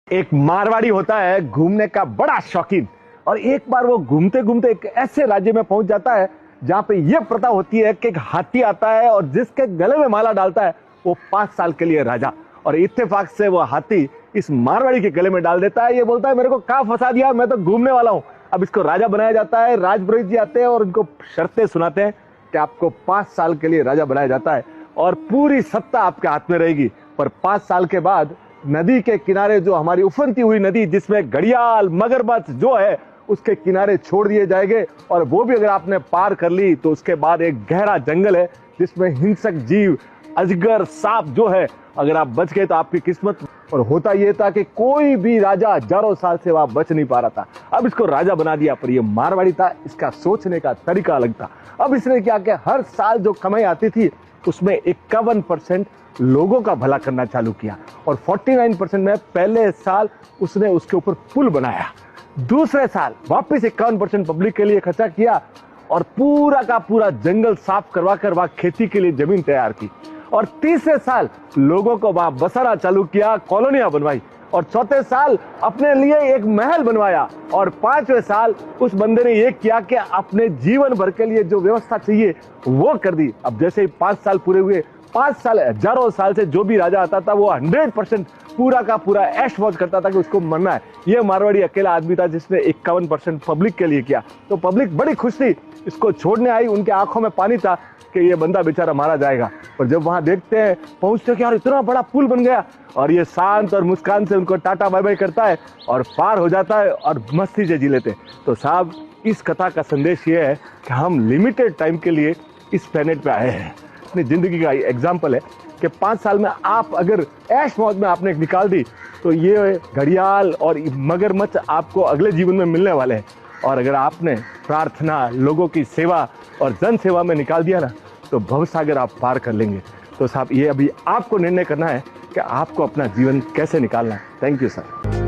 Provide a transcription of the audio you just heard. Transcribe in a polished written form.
एक मारवाड़ी होता है घूमने का बड़ा शौकीन। और एक बार वो घूमते घूमते एक ऐसे राज्य में पहुंच जाता है जहां पे यह प्रथा होती है कि एक हाथी आता है और जिसके गले में माला डालता है वो 5 साल के लिए राजा। और इत्तेफाक से वो हाथी इस मारवाड़ी के गले में डाल देता है। ये बोलता है मेरे को कहाँ फंसा दिया, मैं तो घूमने वाला हूँ। अब इसको राजा बनाया जाता है। राजपुरोहित जी आते हैं और उनको शर्तें सुनाते हैं कि आपको 5 साल के लिए राजा बनाया जाता है और पूरी सत्ता आपके हाथ में रहेगी। पर 5 साल के बाद नदी के किनारे जो हमारी उफनती हुई नदी जिसमें घड़ियाल मगरमच्छ जो है उसके किनारे छोड़ दिए जाएंगे। और वो भी अगर आपने पार कर ली तो उसके बाद एक गहरा जंगल है जिसमें हिंसक जीव अजगर सांप जो है, अगर आप बच गए तो आपकी किस्मत। और होता यह था कि कोई भी राजा हजारों साल से वहां बच नहीं पा रहा था। अब इसको राजा बना दिया। पर ये मारवाड़ी था, इसका सोचने का तरीका अलग था। अब इसने क्या किया, हर साल जो कमाई आती थी उसमें 51% लोगों का भला करना चालू किया। और 49% में पहले साल उसने उसके ऊपर पुल बनाया। दूसरे साल वापस 51% पब्लिक के लिए खर्चा किया और पूरा का पूरा जंगल साफ करवा कर वहां खेती के लिए जमीन तैयार की। और तीसरे साल लोगों को वहां बसाना चालू किया, कॉलोनियां बनवाई। और चौथे साल अपने लिए एक महल बनवाया। और 5वें साल उस बंदे ने यह किया कि अपने जीवन भर के लिए जो व्यवस्था चाहिए वो कर दी। अब जैसे ही 5 साल पूरे हुए, 5 साल हजारों साल से जो भी राजा आता था वो 100% पूरा का पूरा ऐश मौज करता था कि उसको मरना है। ये मारवाड़ी अकेला आदमी था जिसने 51% पब्लिक के लिए किया। तो पब्लिक बड़ी खुश थी, इसको छोड़ने आई। उनके आंखों में पानी था कि ये बंदा बेचारा मारा जाएगा। और जब वहां देखते हैं, पहुंचते कि यार इतना बड़ा पुल बन गया, और ये शांत और मुस्कान से उनको टाटा बाय बाय करता है और पार हो जाता है और मस्ती से जी लेते। तो साहब, इस कथा का संदेश ये है कि हम लिमिटेड टाइम के लिए इस प्लेनेट पे आए हैं। अपनी जिंदगी का एग्जाम्पल है कि 5 साल में आप अगर ऐश मौज में आपने निकाल दी तो ये घड़ियाल और मगरमच्छ आपको अगले जीवन में मिलने वाले हैं। और अगर आपने प्रार्थना, लोगों की सेवा और जन सेवा में निकाल दिया ना तो भवसागर आप पार कर लेंगे। तो साहब, ये अभी आपको निर्णय करना है कि आपको अपना जीवन कैसे निकालना है। Thank you sir.